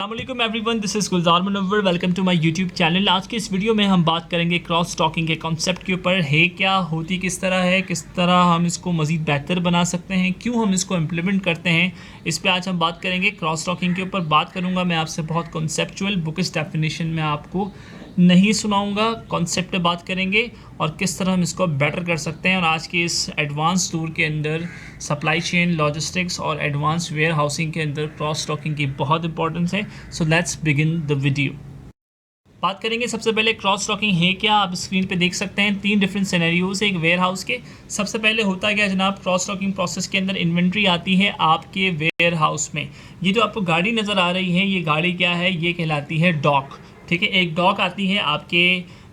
अस्सलामुअलैकुम everyone, this is Gulzar Munawwar. Welcome to my YouTube channel. आज की इस वीडियो में हम बात करेंगे क्रॉस स्टॉकिंग के कॉन्सेप्ट के ऊपर। है क्या, होती किस तरह है, किस तरह हम इसको मज़ीद बेहतर बना सकते हैं, क्यों हम इसको इम्प्लीमेंट करते हैं, इस पे आज हम बात करेंगे। क्रॉस स्टॉकिंग के ऊपर बात करूँगा मैं आपसे बहुत कॉन्सेप्चुअल, बुकिश डेफिनेशन में आपको नहीं सुनाऊंगा। कॉन्सेप्ट पे बात करेंगे और किस तरह हम इसको बेटर कर सकते हैं। और आज के इस एडवांस टूर के अंदर सप्लाई चेन, लॉजिस्टिक्स और एडवांस वेयर हाउसिंग के अंदर क्रॉस स्टॉकिंग की बहुत इंपॉर्टेंस है। So let's begin the video. बात करेंगे सबसे पहले क्रॉस स्टॉकिंग है क्या। आप स्क्रीन पे देख सकते हैं 3 डिफरेंट सिनेरियोज है एक वेयर हाउस के। सबसे पहले होता है क्या जनाब, क्रॉस स्टॉकिंग प्रोसेस के अंदर इन्वेंट्री आती है आपके वेयर हाउस में। ये जो आपको गाड़ी नज़र आ रही है, ये गाड़ी क्या है, ये कहलाती है डॉक। ठीक है, एक डॉक आती है आपके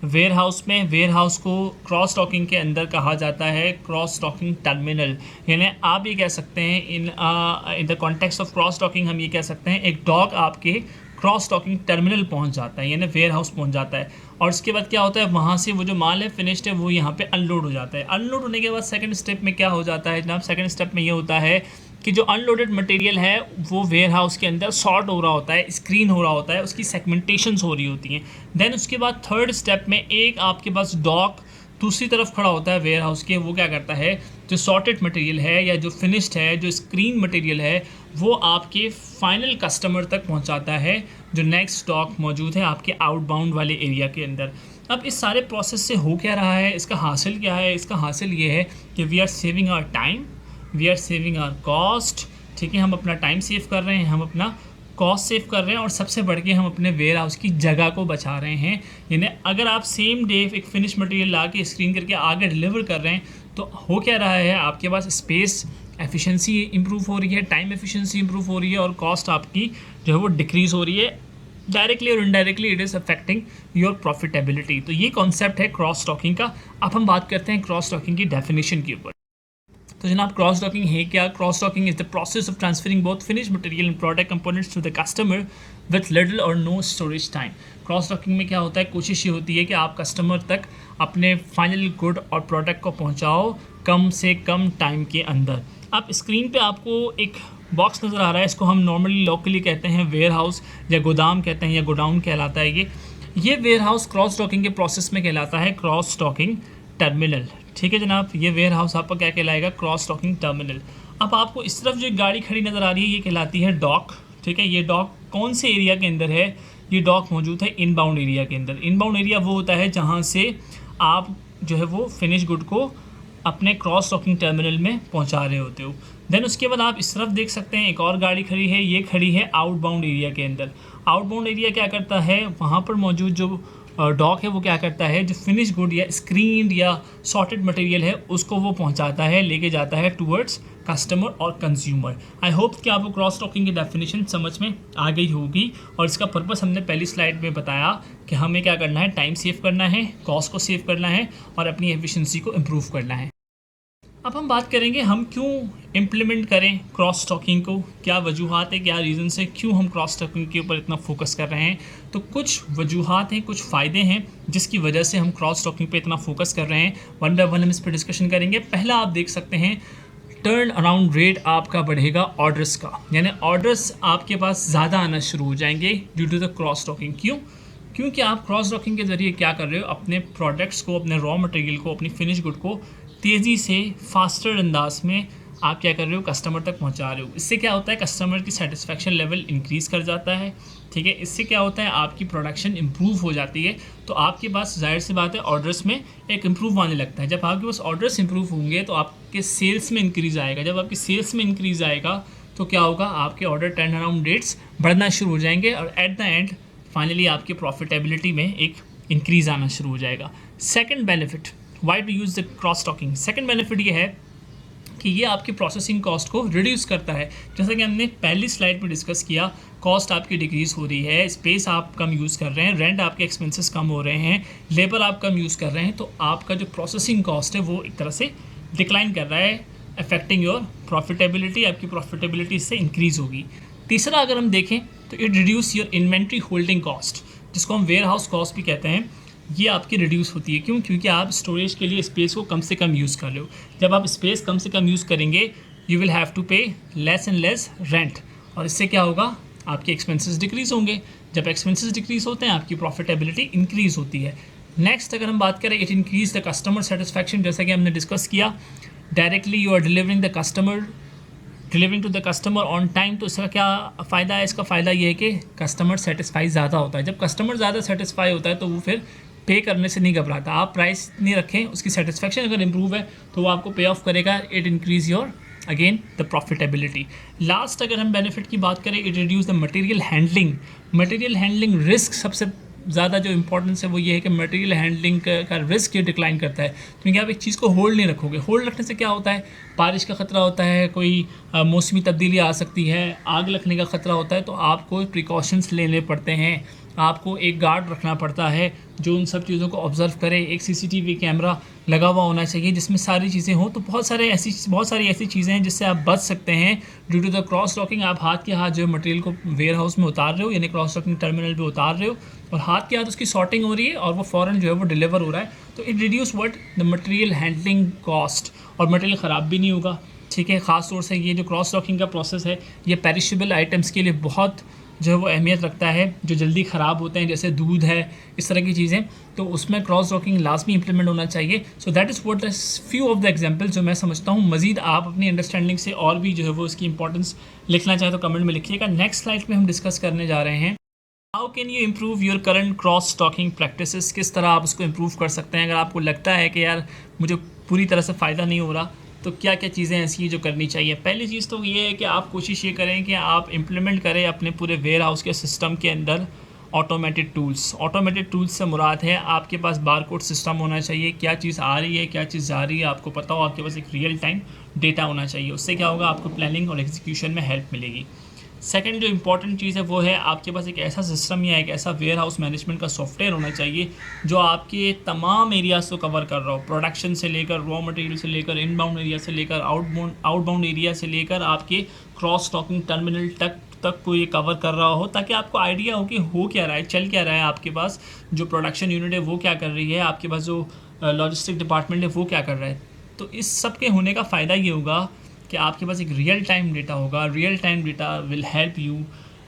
वेयर हाउस में। वेयर हाउस को क्रॉस स्टॉकिंग के अंदर कहा जाता है क्रॉस स्टॉकिंग टर्मिनल। यानी आप ये कह सकते हैं in the context of cross stocking हम ये कह सकते हैं एक डॉक आपके क्रॉस स्टॉकिंग टर्मिनल पहुंच जाता है, यानी वेयर हाउस पहुंच जाता है। और उसके बाद क्या होता है, वहाँ से वो जो माल है फिनिश्ड है वो यहाँ पे अनलोड हो जाता है। अनलोड होने के बाद सेकंड स्टेप में क्या हो जाता है जनाब, सेकंड स्टेप में ये होता है कि जो अनलोडेड मटेरियल है वो वेयर हाउस के अंदर सॉर्ट हो रहा होता है, स्क्रीन हो रहा होता है, उसकी सेगमेंटेशंस हो रही होती हैं। देन उसके बाद थर्ड स्टेप में एक आपके पास डॉक दूसरी तरफ खड़ा होता है वेयर हाउस के। वो क्या करता है, जो सॉर्टेड मटेरियल है या जो फिनिश्ड है, जो स्क्रीन मटेरियल है, वो आपके फाइनल कस्टमर तक पहुंचाता है जो नेक्स्ट स्टॉक मौजूद है आपके आउटबाउंड वाले एरिया के अंदर। अब इस सारे प्रोसेस से हो क्या रहा है, इसका हासिल क्या है, इसका हासिल ये है कि we are saving our time, we are saving our cost. ठीक है, हम अपना टाइम सेव कर रहे हैं, हम अपना कॉस्ट सेव कर रहे हैं और सबसे बढ़ के हम अपने वेयर हाउस की जगह को बचा रहे हैं। यानी अगर आप सेम डे एक फिनिश मटेरियल ला के स्क्रीन करके आगे डिलीवर कर रहे हैं तो हो क्या रहा है, आपके पास स्पेस एफिशिएंसी इंप्रूव हो रही है, टाइम एफिशिएंसी इंप्रूव हो रही है और कॉस्ट आपकी जो है वो डिक्रीज़ हो रही है। डायरेक्टली और indirectly it is affecting your profitability. तो ये कॉन्सेप्ट है क्रॉस स्टॉकिंग का। अब हम बात करते हैं क्रॉस स्टॉकिंग की डेफिनेशन के ऊपर। तो जनाब, क्रॉस स्टॉकिंग है क्या। Cross stocking is the process of transferring both finish material and product components to the customer with little or no storage time. Cross stocking में क्या होता है, कोशिश ये होती है कि आप कस्टमर तक अपने फाइनल गुड और प्रोडक्ट को पहुंचाओ कम से कम टाइम के अंदर। अब स्क्रीन पे आपको एक बॉक्स नज़र आ रहा है, इसको हम नॉर्मली लोकली कहते हैं वेयर हाउस या गोदाम कहते हैं या गोडाउन कहलाता है। ये वेयर हाउस क्रॉस स्टॉकिंग के प्रोसेस में कहलाता है क्रॉस स्टॉकिंग टर्मिनल। ठीक है जनाब, ये वेयर हाउस आपका क्या कहलाएगा, क्रॉस स्टॉकिंग टर्मिनल। अब आपको इस तरफ जो गाड़ी खड़ी नज़र आ रही है ये कहलाती है डॉक। ठीक है, ये डॉक कौन से एरिया के अंदर है, ये डॉक मौजूद है इनबाउंड एरिया के अंदर। इनबाउंड एरिया वो होता है जहाँ से आप जो है वो फिनिश गुड को अपने क्रॉस स्टॉकिंग टर्मिनल में पहुंचा रहे होते हो। देन उसके बाद आप इस तरफ देख सकते हैं एक और गाड़ी खड़ी है, ये खड़ी है आउटबाउंड एरिया के अंदर। आउटबाउंड एरिया क्या करता है, वहाँ पर मौजूद जो डॉक है वो क्या करता है, जो फिनिश गुड या स्क्रीन या सॉर्टेड मटेरियल है उसको वो पहुंचाता है, लेके जाता है टूवर्ड्स कस्टमर और कंज्यूमर। आई होप कि आपको क्रॉस स्टॉकिंग की डेफिनेशन समझ में आ गई होगी और इसका पर्पस हमने पहली स्लाइड में बताया कि हमें क्या करना है, टाइम सेव करना है, कॉस्ट को सेव करना है और अपनी एफिशिएंसी को इम्प्रूव करना है। अब हम बात करेंगे हम क्यों इम्प्लीमेंट करें क्रॉस स्टॉकिंग को, क्या वजूहात है, क्या रीज़न है क्यों हम क्रॉस स्टॉकिंग के ऊपर इतना फोकस कर रहे हैं। तो कुछ वजूहात हैं, कुछ फ़ायदे हैं जिसकी वजह से हम क्रॉस स्टॉकिंग पे इतना फोकस कर रहे हैं। वन बाय वन हम इस पर डिस्कशन करेंगे। पहला आप देख सकते हैं टर्न अराउंड रेट आपका बढ़ेगा ऑर्डर्स का, यानी ऑर्डर्स आपके पास ज़्यादा आना शुरू हो जाएंगे due to the cross stocking. क्यों? क्योंकि आप क्रॉस स्टॉकिंग के ज़रिए क्या कर रहे हो, अपने प्रोडक्ट्स को, अपने रॉ मटेरियल को, अपनी फिनिश गुड को तेज़ी से फास्टर अंदाज में आप क्या कर रहे हो, कस्टमर तक पहुंचा रहे हो। इससे क्या होता है, कस्टमर की सेटिस्फेक्शन लेवल इंक्रीज़ कर जाता है। ठीक है, इससे क्या होता है, आपकी प्रोडक्शन इंप्रूव हो जाती है। तो आपके पास जाहिर सी बात है ऑर्डर्स में एक इम्प्रूव आने लगता है। जब आपके पास ऑर्डर्स इंप्रूव होंगे तो आपके सेल्स में इंक्रीज़ आएगा। जब आपकी सेल्स में इंक्रीज़ आएगा तो क्या होगा, आपके ऑर्डर टर्न अराउंड रेट्स बढ़ना शुरू हो जाएंगे और एट द एंड फाइनली आपकी प्रॉफिटेबिलिटी में एक इंक्रीज़ आना शुरू हो जाएगा। Second benefit, why to use the cross stocking. Second benefit ये है कि ये आपकी प्रोसेसिंग कॉस्ट को रिड्यूस करता है। जैसा कि हमने पहली स्लाइड में डिस्कस किया, कॉस्ट आपकी डिक्रीज़ हो रही है, स्पेस आप कम यूज़ कर रहे हैं, रेंट आपके एक्सपेंसेस कम हो रहे हैं, लेबर आप कम यूज़ कर रहे हैं, तो आपका जो प्रोसेसिंग कॉस्ट है वो एक तरह से डिक्लाइन कर रहा है, अफेक्टिंग योर प्रॉफिटेबिलिटी। आपकी प्रॉफिटेबिलिटी इससे इंक्रीज़ होगी। तीसरा अगर हम देखें तो it reduce your inventory holding cost, जिसको हम वेयर हाउस कॉस्ट भी कहते हैं, ये आपकी रिड्यूस होती है। क्यों? क्योंकि आप स्टोरेज के लिए स्पेस को कम से कम यूज़ कर रहे हो। जब आप स्पेस कम से कम यूज़ करेंगे यू विल हैव टू पे लेस एंड लेस रेंट, और इससे क्या होगा, आपके एक्सपेंसेस डिक्रीज़ होंगे। जब एक्सपेंसेस डिक्रीज़ होते हैं आपकी प्रॉफिटेबिलिटी इंक्रीज़ होती है। नेक्स्ट अगर हम बात करें, it increase the customer satisfaction. जैसा कि हमने डिस्कस किया, directly you are delivering to the customer on time. तो इसका क्या फ़ायदा है? इसका फ़ायदा ये है कि कस्टमर सेटिस्फाई ज़्यादा होता है। जब कस्टमर ज़्यादा सेटिस्फाई होता है तो वो फिर पे करने से नहीं घबराता। आप प्राइस नहीं रखें, उसकी सेटिस्फैक्शन अगर इम्प्रूव है तो वो आपको पे ऑफ करेगा। It increase your again the profitability. Last अगर हम बेनिफिट की बात करें, it reduce the material handling risk. सबसे ज़्यादा जो इंपॉर्टेंस है वो ये है कि मटेरियल हैंडलिंग का रिस्क ये डिक्लाइन करता है, क्योंकि आप एक चीज़ को होल्ड नहीं रखोगे। होल्ड रखने से क्या होता है? बारिश का ख़तरा होता है, कोई मौसमी तब्दीली आ सकती है, आग लगने का ख़तरा होता है, तो आपको प्रिकॉशंस लेने पड़ते हैं। आपको एक गार्ड रखना पड़ता है जो उन सब चीज़ों को ऑब्जर्व करे। एक सीसीटीवी कैमरा लगा हुआ होना चाहिए जिसमें सारी चीज़ें हों। तो बहुत सारी ऐसी चीज़ें हैं जिससे आप बच सकते हैं due to the cross docking. आप हाथ के हाथ जो मटेरियल को वेयर हाउस में उतार रहे हो, यानी क्रॉस डॉकिंग टर्मिनल पे उतार रहे हो, और हाथ के हाथ उसकी सॉर्टिंग हो रही है और वो फ़ौरन जो है वो डिलीवर हो रहा है। तो it reduce what the material handling cost, और मटेरियल ख़राब भी नहीं होगा। ठीक है, ख़ास तौर से ये जो क्रॉस डॉकिंग का प्रोसेस है ये पेरिशेबल आइटम्स के लिए बहुत जो है वो अहमियत रखता है, जो जल्दी ख़राब होते हैं, जैसे दूध है, इस तरह की चीज़ें। तो उसमें क्रॉस डॉकिंग लाजमी इंप्लीमेंट होना चाहिए। So that is what the few of the example जो मैं समझता हूँ। मज़ीद आप अपनी अंडरस्टैंडिंग से और भी जो है वो इसकी इंपॉर्टेंस लिखना चाहें तो कमेंट में लिखिएगा। नेक्स्ट स्लाइड में हम डिस्कस करने जा रहे हैं, how can you improve your current cross stocking practices. किस तरह आप उसको इम्प्रूव कर सकते हैं। अगर आपको लगता है कि यार मुझे पूरी तरह से फ़ायदा नहीं हो रहा, तो क्या क्या चीज़ें ऐसी हैं जो करनी चाहिए। पहली चीज़ तो ये है कि आप कोशिश ये करें कि आप इम्प्लीमेंट करें अपने पूरे वेयर हाउस के सिस्टम के अंदर ऑटोमेटेड टूल्स से मुराद है आपके पास बारकोड सिस्टम होना चाहिए। क्या चीज़ आ रही है, क्या चीज़ जा रही है, आपको पता हो। आपके पास एक रियल टाइम डेटा होना चाहिए। उससे क्या होगा, आपको प्लानिंग और एग्जीक्यूशन में हेल्प मिलेगी। सेकंड जो इंपॉर्टेंट चीज़ है वो है आपके पास एक ऐसा सिस्टम या एक ऐसा वेयर हाउस मैनेजमेंट का सॉफ्टवेयर होना चाहिए जो आपके तमाम एरियाज़ को कवर कर रहा हो। प्रोडक्शन से लेकर, रॉ मटेरियल से लेकर, इनबाउंड एरिया से लेकर, आउटबाउंड एरिया से लेकर आपके क्रॉस स्टॉकिंग टर्मिनल तक को ये कवर कर रहा हो, ताकि आपको आइडिया हो कि हो क्या रहा है, चल क्या रहा है। आपके पास जो प्रोडक्शन यूनिट है वो क्या कर रही है, आपके पास जो लॉजिस्टिक डिपार्टमेंट है वो क्या कर रहा है। तो इस सब के होने का फ़ायदा ये होगा कि आपके पास एक रियल टाइम डेटा होगा। Real time data will help you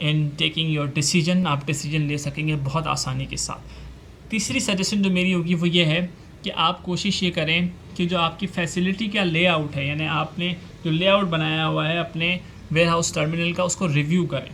in taking your decision. आप डिसीजन ले सकेंगे बहुत आसानी के साथ। तीसरी सजेशन जो मेरी होगी वो ये है कि आप कोशिश ये करें कि जो आपकी फैसिलिटी का लेआउट है, यानी आपने जो लेआउट बनाया हुआ है अपने वेयर हाउस टर्मिनल का, उसको रिव्यू करें।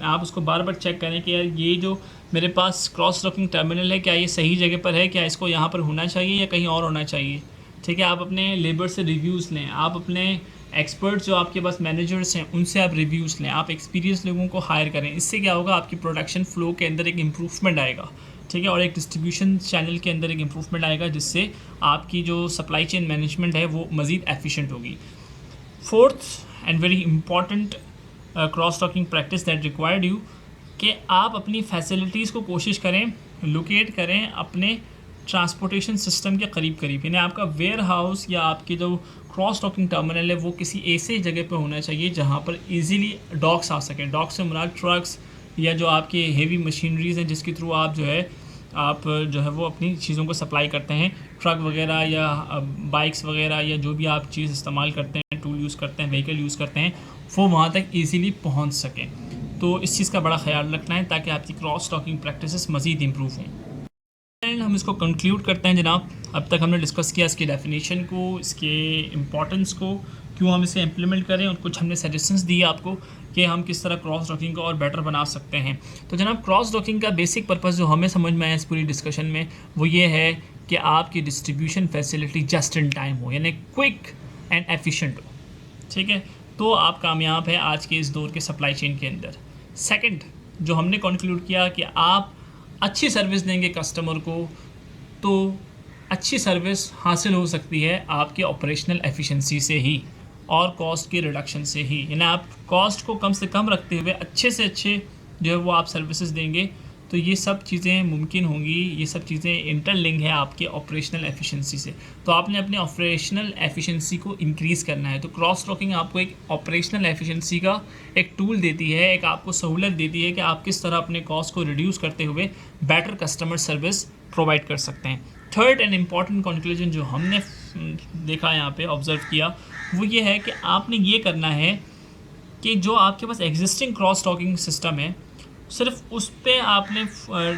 आप उसको बार बार चेक करें कि यार ये जो मेरे पास क्रॉस डॉकिंग टर्मिनल है, क्या ये सही जगह पर है, क्या इसको यहाँ पर होना चाहिए या कहीं और होना चाहिए। ठीक है, आप अपने लेबर से रिव्यूज़ लें, आप अपने एक्सपर्ट्स जो आपके पास मैनेजर्स हैं उनसे आप रिव्यूज़ लें, आप एक्सपीरियंस लोगों को हायर करें। इससे क्या होगा, आपकी प्रोडक्शन फ़्लो के अंदर एक इम्प्रूवमेंट आएगा। ठीक है, और एक डिस्ट्रीब्यूशन चैनल के अंदर एक इम्प्रूवमेंट आएगा, जिससे आपकी जो सप्लाई चेन मैनेजमेंट है वो मज़ीद एफिशिएंट होगी। Fourth and very important cross talking practice that required you, कि आप अपनी फैसिलिटीज़ को कोशिश करें लोकेट करें अपने ट्रांसपोर्टेशन सिस्टम के करीब, यानी आपका वेयर हाउस या आपके जो क्रॉस डॉकिंग टर्मिनल है वो किसी ऐसे जगह पे होना चाहिए जहाँ पर इजीली डॉक्स आ सकें। डॉक्स से मुराद ट्रक्स या जो आपके हेवी मशीनरीज़ हैं जिसके थ्रू आप जो है वो अपनी चीज़ों को सप्लाई करते हैं। ट्रक वगैरह या बाइक्स वगैरह या जो भी आप चीज़ इस्तेमाल करते हैं, टूल यूज़ करते हैं, व्हीकल यूज़ करते हैं, वो वहाँ तक ईज़िली पहुँच सकें। तो इस चीज़ का बड़ा ख्याल रखना है ताकि आपकी क्रॉस स्टॉकिंग प्रैक्टिसेस मज़ीद इम्प्रूव हों। एंड हम इसको कंक्लूड करते हैं जनाब। अब तक हमने डिस्कस किया इसकी डेफिनेशन को, इसके इम्पोर्टेंस को, क्यों हम इसे इम्प्लीमेंट करें, और कुछ हमने सजेशंस दिए आपको कि हम किस तरह क्रॉस डॉकिंग को और बेटर बना सकते हैं। तो जनाब क्रॉस डॉकिंग का बेसिक पर्पस जो हमें समझ में आया इस पूरी डिस्कशन में वो ये है कि आपकी distribution facility just in time हो, यानी क्विक एंड एफिशिएंट हो। ठीक है, तो आप कामयाब है आज के इस दौर के सप्लाई चेन के अंदर। सेकंड जो हमने कंक्लूड किया कि आप अच्छी सर्विस देंगे कस्टमर को, तो अच्छी सर्विस हासिल हो सकती है आपके ऑपरेशनल एफिशिएंसी से ही और कॉस्ट के रिडक्शन से ही। यानी आप कॉस्ट को कम से कम रखते हुए अच्छे से अच्छे जो है वो आप सर्विसेज देंगे, तो ये सब चीज़ें मुमकिन होंगी। ये सब चीज़ें इंटरलिंक है आपके ऑपरेशनल एफिशिएंसी से। तो आपने अपने ऑपरेशनल एफिशिएंसी को इंक्रीज़ करना है। तो क्रॉस टॉकिंग आपको एक ऑपरेशनल एफिशिएंसी का एक टूल देती है, एक आपको सहूलत देती है कि आप किस तरह अपने कॉस्ट को रिड्यूस करते हुए बेटर कस्टमर सर्विस प्रोवाइड कर सकते हैं। थर्ड एंड इम्पॉर्टेंट कंक्लूजन जो हमने देखा यहाँ पे ऑब्ज़र्व किया वो ये है कि आपने ये करना है कि जो आपके पास एग्जिस्टिंग क्रॉस टॉकिंग सिस्टम है सिर्फ उस पे आपने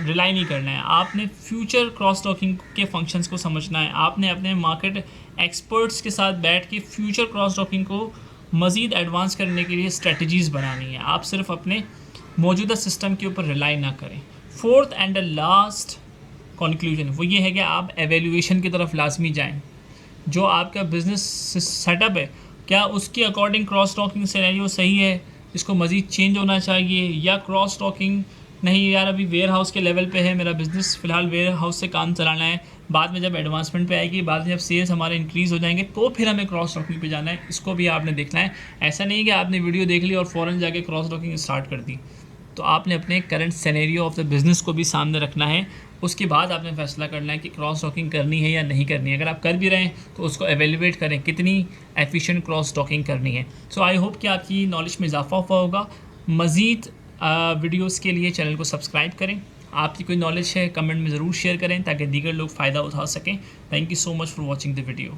रिलाई नहीं करना है, आपने फ्यूचर क्रॉस टॉकिंग के फंक्शंस को समझना है। आपने अपने मार्केट एक्सपर्ट्स के साथ बैठ के फ्यूचर क्रॉस टॉकिंग को मज़ीद एडवांस करने के लिए स्ट्रेटजीज़ बनानी है। आप सिर्फ अपने मौजूदा सिस्टम के ऊपर रिलाई ना करें। Fourth and the last conclusion वो ये है कि आप एवेल्यूएशन की तरफ लाजमी जाएं। जो आपका बिज़नेस सेटअप है क्या उसके अकॉर्डिंग क्रॉस टॉकिंग सिनेरियो सही है, इसको मज़ीद चेंज होना चाहिए, या क्रॉस टॉकिंग नहीं यार अभी वेयर हाउस के लेवल पे है मेरा बिज़नेस, फ़िलहाल वेयर हाउस से काम चलाना है, बाद में जब एडवांसमेंट पे आएगी, बाद में जब सेल्स हमारे इंक्रीज़ हो जाएंगे तो फिर हमें क्रॉस टॉकिंग पे जाना है। इसको भी आपने देखना है। ऐसा नहीं है कि आपने वीडियो देख ली और फ़ौरन जाके क्रॉस टॉकिंग स्टार्ट कर दी। तो आपने अपने current scenario of the business को भी सामने रखना है। उसके बाद आपने फैसला करना है कि क्रॉस टॉकिंग करनी है या नहीं करनी है। अगर आप कर भी रहे हैं तो उसको एवेल्युएट करें कितनी एफिशिएंट क्रॉस टॉकिंग करनी है। सो आई होप कि आपकी नॉलेज में इजाफा हुआ होगा। मज़ीद वीडियोस के लिए चैनल को सब्सक्राइब करें। आपकी कोई नॉलेज है कमेंट में ज़रूर शेयर करें ताकि दीगर लोग फ़ायदा उठा सकें। Thank you so much for watching the video.